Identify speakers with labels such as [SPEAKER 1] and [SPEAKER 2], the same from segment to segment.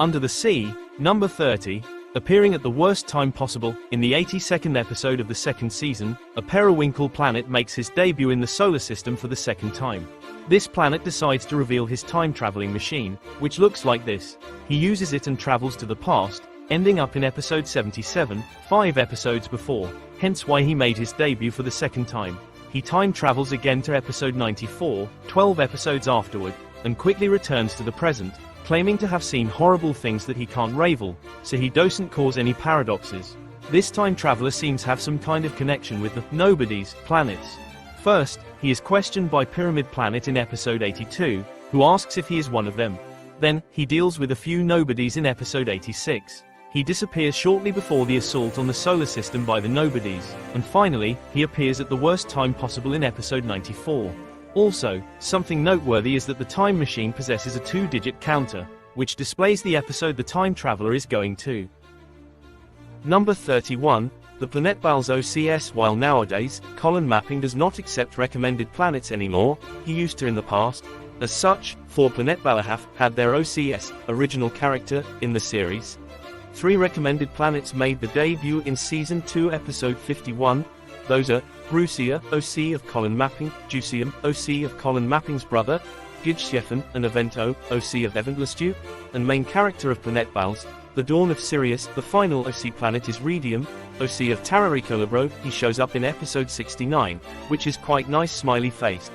[SPEAKER 1] Under the Sea, number 30. Appearing at the worst time possible, in the 82nd episode of the second season, a periwinkle planet makes his debut in the solar system for the second time. This planet decides to reveal his time-traveling machine, which looks like this. He uses it and travels to the past, ending up in episode 77, 5 episodes before, hence why he made his debut for the second time. He time travels again to episode 94, 12 episodes afterward, and quickly returns to the present, claiming to have seen horrible things that he can't ravel, so he doesn't cause any paradoxes. This time traveler seems to have some kind of connection with the Nobodies planets. First, he is questioned by Pyramid Planet in episode 82, who asks if he is one of them. Then, he deals with a few Nobodies in episode 86. He disappears shortly before the assault on the solar system by the Nobodies, and finally, he appears at the worst time possible in episode 94. Also, something noteworthy is that the time machine possesses a 2-digit counter, which displays the episode the time traveler is going to. Number 31. The Planet Bal's OCS. While nowadays, Colin mapping does not accept recommended planets anymore, he used to in the past. As such, 4 Planet Bala have had their OCS, original character, in the series. 3 recommended planets made the debut in Season 2 Episode 51. Those are Brucia, OC of Colin Mapping, Juicium, OC of Colin Mapping's brother, Gidschiefen, and Evento, OC of Eventlestu, and main character of Planet Bals, the Dawn of Sirius. The final OC planet is Redium, OC of Tararicolabro. He shows up in episode 69, which is quite nice smiley face.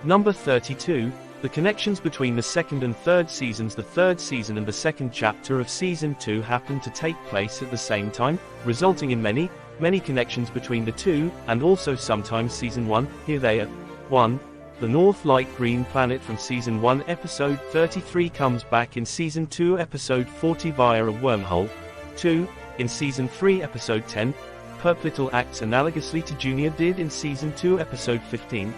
[SPEAKER 1] Number 32. The connections between the second and third seasons. The third season and the second chapter of Season 2 happen to take place at the same time, resulting in many connections between the two, and also sometimes Season 1, here they are. 1. The North Light Green planet from Season 1 Episode 33 comes back in Season 2 Episode 40 via a wormhole. 2. In Season 3 Episode 10, Purplital acts analogously to Junior did in Season 2 Episode 15.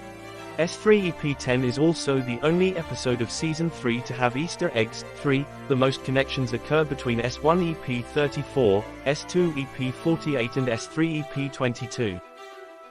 [SPEAKER 1] S3 EP10 is also the only episode of Season 3 to have Easter eggs. 3. The most connections occur between S1 EP34, S2 EP48 and S3 EP22.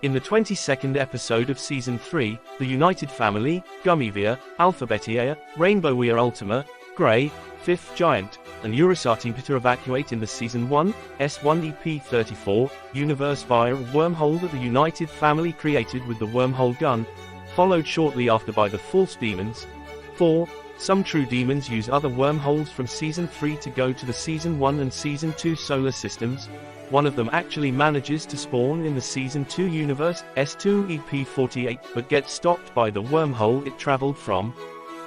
[SPEAKER 1] In the 22nd episode of Season 3, the United Family, Gummivia, Alphabetia, Rainbowia Ultima, Grey, Fifth Giant, and Eurosati Peter evacuate in the Season 1, S1 EP34, universe via a wormhole that the United Family created with the wormhole gun, followed shortly after by the false demons. 4. Some true demons use other wormholes from Season 3 to go to the Season 1 and Season 2 solar systems. One of them actually manages to spawn in the Season 2 universe, S2 EP48, but gets stopped by the wormhole it traveled from.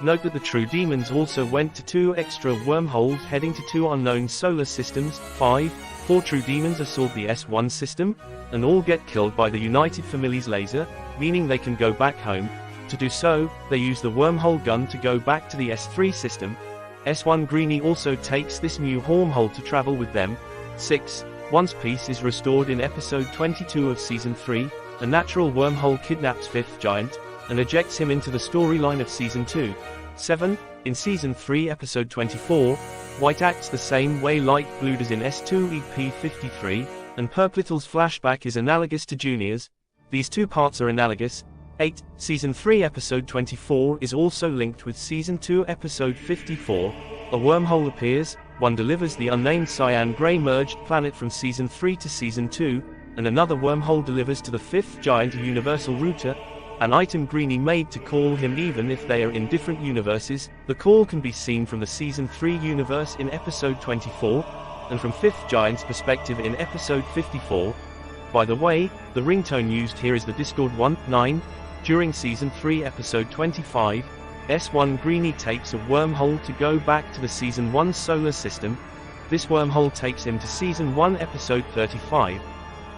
[SPEAKER 1] Note that the true demons also went to 2 extra wormholes heading to 2 unknown solar systems. 5. 4 true demons assault the S1 system, and all get killed by the United Family's laser, meaning they can go back home. To do so, they use the wormhole gun to go back to the S3 system. S1 Greenie also takes this new wormhole to travel with them. 6. Once peace is restored in episode 22 of Season 3, a natural wormhole kidnaps Fifth Giant, and ejects him into the storyline of Season 2. 7. In Season 3 Episode 24, White acts the same way Light Blue does in S2 EP53, and Purplital's flashback is analogous to Junior's. These two parts are analogous. 8. Season 3 Episode 24 is also linked with Season 2 Episode 54. A wormhole appears, one delivers the unnamed cyan-gray merged planet from Season 3 to Season 2, and another wormhole delivers to the Fifth Giant a universal router, an item Greenie made to call him even if they are in different universes. The call can be seen from the Season 3 universe in Episode 24, and from Fifth Giant's perspective in Episode 54. By the way, the ringtone used here is the Discord 1-9. During Season 3 Episode 25, S1 Greenie takes a wormhole to go back to the Season 1 solar system. This wormhole takes him to Season 1 Episode 35.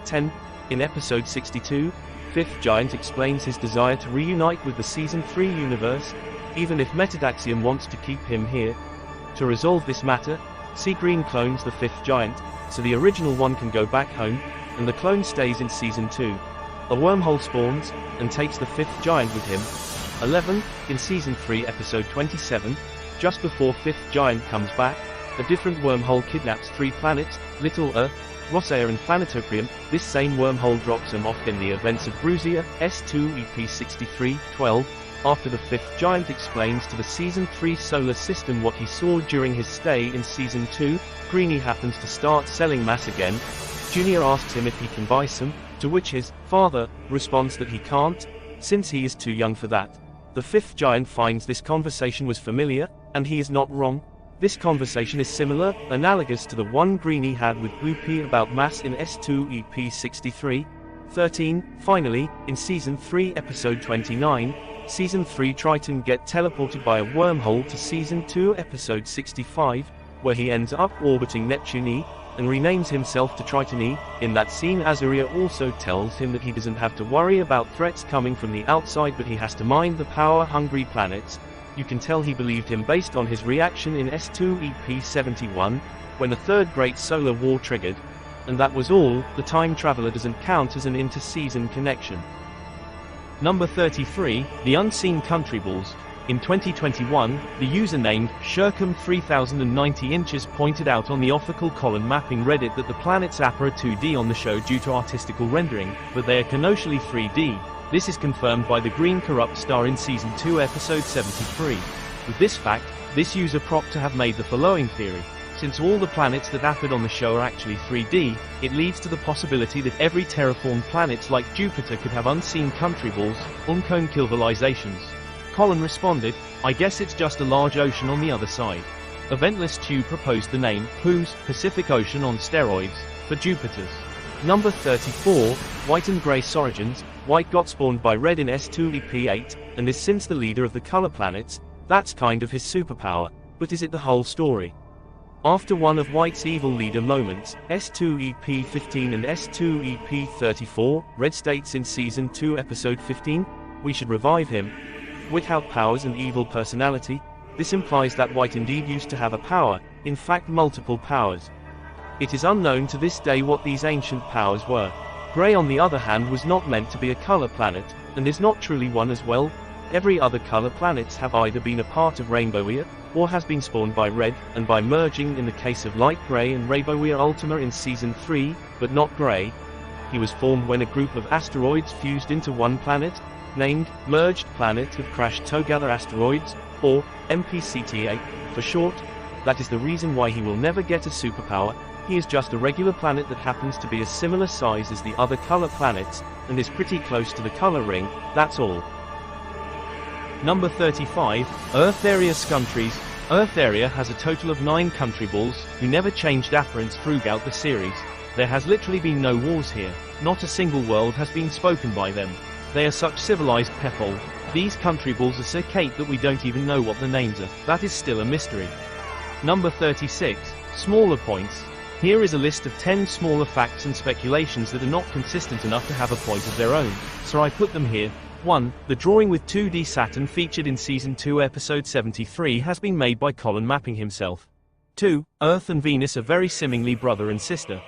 [SPEAKER 1] 10. In Episode 62, Fifth Giant explains his desire to reunite with the Season 3 universe, even if Metadaxium wants to keep him here. To resolve this matter, Sea Green clones the Fifth Giant, so the original one can go back home, and the clone stays in Season 2. A wormhole spawns, and takes the Fifth Giant with him. 11. In Season 3 Episode 27, just before Fifth Giant comes back, a different wormhole kidnaps 3 planets, Little Earth, Rossea and Planetoprium. This same wormhole drops them off in the events of Brucia, S2 EP63, 12. after the fifth giant explains to the Season 3 solar system what he saw during his stay in Season 2, Greenie happens to start selling mass again. Junior asks him if he can buy some, to which his father responds that he can't, since he is too young for that. The fifth giant finds this conversation was familiar, and he is not wrong. This conversation is similar, analogous to the one Greenie had with Blue P about mass in S2 EP 63:13. Finally, in Season 3 Episode 29, Season 3 Triton get teleported by a wormhole to Season 2 Episode 65, where he ends up orbiting Neptune E, and renames himself to Triton E. In that scene, Azuria also tells him that he doesn't have to worry about threats coming from the outside, but he has to mind the power-hungry planets. You can tell he believed him based on his reaction in S2 EP 71, when the Third Great Solar War triggered. And that was all. The time traveler doesn't count as an inter-season connection. Number 33, the Unseen Country Balls. In 2021, the user named Shirkum3090 pointed out on the official Colin mapping Reddit that the planets Appa are 2D on the show due to artistical rendering, but they are canonically 3D. This is confirmed by the green corrupt star in Season 2 Episode 73. With this fact, this user propped to have made the following theory. Since all the planets that appeared on the show are actually 3D, it leads to the possibility that every terraformed planet like Jupiter could have unseen country balls, unconcilvilizations. Colin responded, "I guess it's just a large ocean on the other side." Eventless 2 proposed the name, Who's Pacific Ocean on steroids, for Jupiter's. Number 34, White and Grey Origins. White got spawned by Red in S2 EP8, and is since the leader of the color planets. That's kind of his superpower, but is it the whole story? After one of White's evil leader moments, S2 EP 15 and S2 EP 34, Red states in Season 2 Episode 15, "We should revive him." Without powers and evil personality, this implies that White indeed used to have a power, in fact multiple powers. It is unknown to this day what these ancient powers were. Grey on the other hand was not meant to be a color planet, and is not truly one as well. Every other color planets have either been a part of Rainbow-Ear, or has been spawned by Red, and by merging in the case of Light Grey and Rainbow-Ear Ultima in Season 3, but not Grey. He was formed when a group of asteroids fused into one planet, named Merged Planet of Crashed Together Asteroids, or MPCTA, for short. That is the reason why he will never get a superpower. He is just a regular planet that happens to be a similar size as the other color planets, and is pretty close to the color ring, that's all. Number 35, Earth Area Countries. Earth Area has a total of 9 country balls, who never changed appearance throughout the series. There has literally been no wars here, not a single word has been spoken by them. They are such civilized people. These country balls are so cate that we don't even know what the names are. That is still a mystery. Number 36, Smaller Points. Here is a list of 10 smaller facts and speculations that are not consistent enough to have a point of their own, so I put them here. 1. The drawing with 2D Saturn featured in Season 2 Episode 73 has been made by Colin mapping himself. 2. Earth and Venus are very seemingly brother and sister.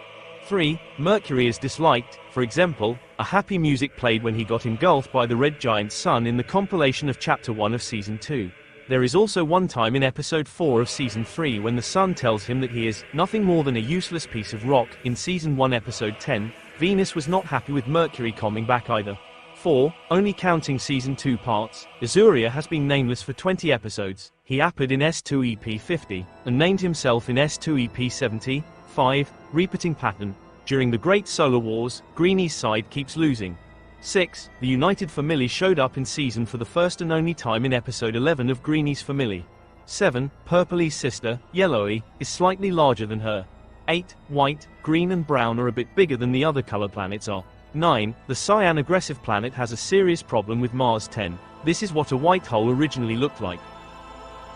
[SPEAKER 1] 3. Mercury is disliked, for example, a happy music played when he got engulfed by the red giant sun in the compilation of Chapter 1 of Season 2. There is also one time in Episode 4 of Season 3 when the sun tells him that he is nothing more than a useless piece of rock. In Season 1 Episode 10, Venus was not happy with Mercury coming back either. 4. Only counting Season 2 parts, Azuria has been nameless for 20 episodes. He appeared in S2 EP 50, and named himself in S2 EP 70. 5. Repeating pattern. During the Great Solar Wars, Greenie's side keeps losing. 6. The United Family showed up in season for the first and only time in Episode 11 of Greenie's Family. 7. Purpley's sister, Yellowy, is slightly larger than her. 8. White, green and brown are a bit bigger than the other color planets are. 9. The cyan aggressive planet has a serious problem with Mars 10. This is what a white hole originally looked like.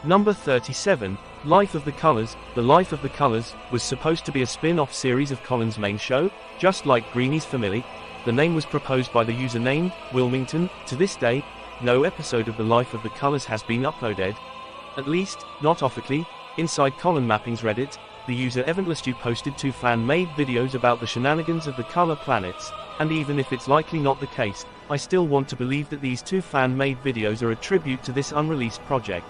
[SPEAKER 1] Number 37, Life of the Colors. The Life of the Colors was supposed to be a spin-off series of Colin's main show, just like Greenie's Family. The name was proposed by the user named Wilmington. To this day, no episode of The Life of the Colors has been uploaded. At least, not officially. Inside Colin Mapping's Reddit, the user Eventless2 posted 2 fan-made videos about the shenanigans of the color planets, and even if it's likely not the case, I still want to believe that these 2 fan-made videos are a tribute to this unreleased project.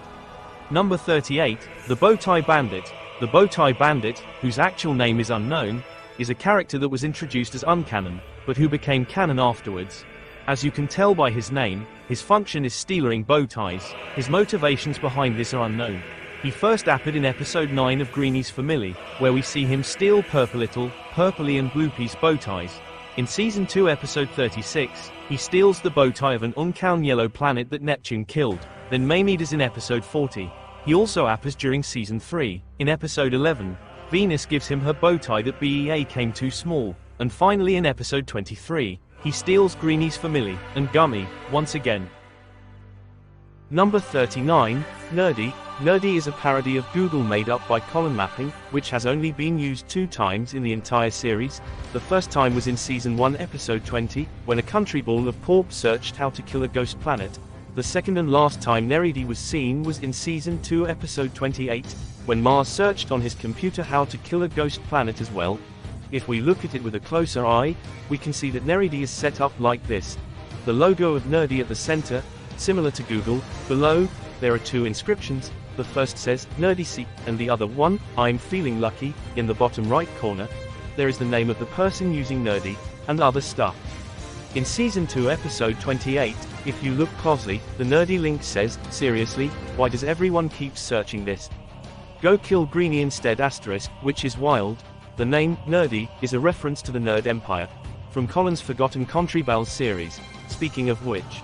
[SPEAKER 1] Number 38, The Bowtie Bandit. The Bowtie Bandit, whose actual name is unknown, is a character that was introduced as uncanon, but who became canon afterwards. As you can tell by his name, His function is stealing bow ties. His motivations behind this are unknown. He first appeared in episode 9 of Greeny's Family, where we see him steal Purplittle, Purpley and Bloopy's bow ties. In season 2 episode 36, he steals the bow tie of an uncown yellow planet that Neptune killed. Then Maymedes in episode 40. He also appears during season 3. In episode 11, Venus gives him her bow tie that became too small. And finally in episode 23, he steals Greeny's Family and Gummy once again. Number 39, Nerdy. Nerdy is a parody of Google made up by Colin mapping, which has only been used 2 times in the entire series. The first time was in season 1 episode 20, when a country ball of Porp searched how to kill a ghost planet. The second and last time Nerdy was seen was in season 2 episode 28, when Mars searched on his computer how to kill a ghost planet as well. If we look at it with a closer eye, we can see that Nerdy is set up like this. The logo of Nerdy at the center, similar to Google. Below, there are 2 inscriptions. The first says, Nerdy C, and the other one, I'm feeling lucky. In the bottom right corner, there is the name of the person using Nerdy, and other stuff. In season 2 episode 28, if you look closely, the Nerdy link says, seriously, why does everyone keep searching this? Go kill Greeny instead asterisk, which is wild. The name, Nerdy, is a reference to the Nerd Empire, from Colin's Forgotten Country Bells series, speaking of which.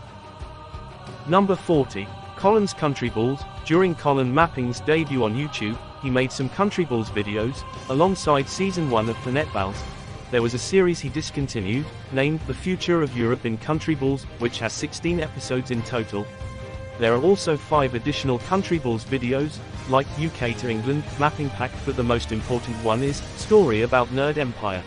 [SPEAKER 1] Number 40, Colin's Country Balls. During Colin Mapping's debut on YouTube, he made some Country Balls videos, alongside season 1 of Planet Balls. There was a series he discontinued, named The Future of Europe in Country Balls, which has 16 episodes in total. There are also 5 additional Country Balls videos, like UK to England, Mapping Pack, but the most important one is, Story About Nerd Empire.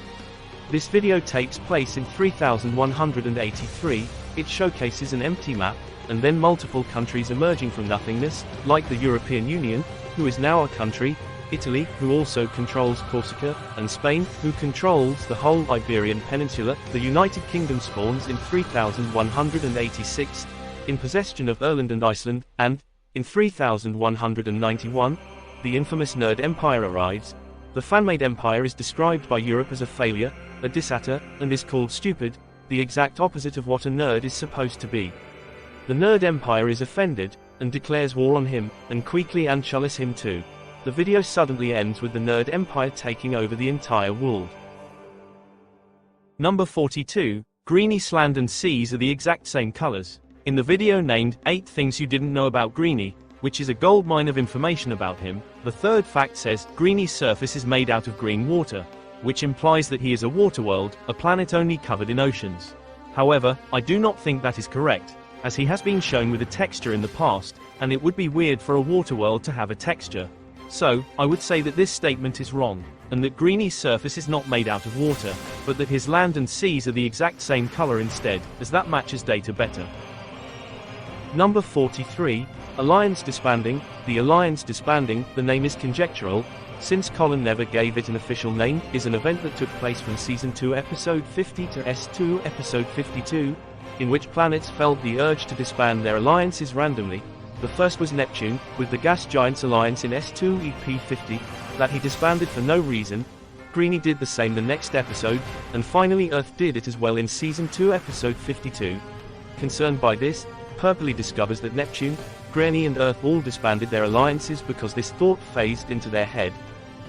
[SPEAKER 1] This video takes place in 3183, it showcases an empty map, and then multiple countries emerging from nothingness, like the European Union, who is now a country, Italy, who also controls Corsica, and Spain, who controls the whole Iberian Peninsula. The United Kingdom spawns in 3186, in possession of Ireland and Iceland, and, in 3191, the infamous Nerd Empire arrives. The fan-made empire is described by Europe as a failure, a disaster, and is called stupid, the exact opposite of what a nerd is supposed to be. The Nerd Empire is offended, and declares war on him, and quickly anchulas him too. The video suddenly ends with the Nerd Empire taking over the entire world. Number 42, Greeny's land and seas are the exact same colors. In the video named 8 Things You Didn't Know About Greeny, which is a goldmine of information about him, the third fact says, Greeny's surface is made out of green water, which implies that he is a water world, a planet only covered in oceans. However, I do not think that is correct, as he has been shown with a texture in the past, and it would be weird for a water world to have a texture. So, I would say that this statement is wrong, and that Greeny's surface is not made out of water, but that his land and seas are the exact same color instead, as that matches data better. Number 43, Alliance disbanding. The Alliance disbanding, the name is conjectural, since Colin never gave it an official name, is an event that took place from Season 2 Episode 50 to S2 Episode 52, in which planets felt the urge to disband their alliances randomly. The first was Neptune, with the Gas Giants Alliance in S2 EP50, that he disbanded for no reason. Greeny did the same the next episode, and finally Earth did it as well in Season 2 Episode 52. Concerned by this, Purpley discovers that Neptune, Greeny and Earth all disbanded their alliances because this thought phased into their head.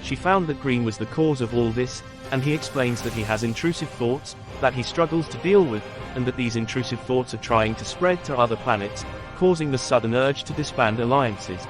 [SPEAKER 1] She found that Green was the cause of all this, and he explains that he has intrusive thoughts, that he struggles to deal with, and that these intrusive thoughts are trying to spread to other planets, causing the sudden urge to disband alliances.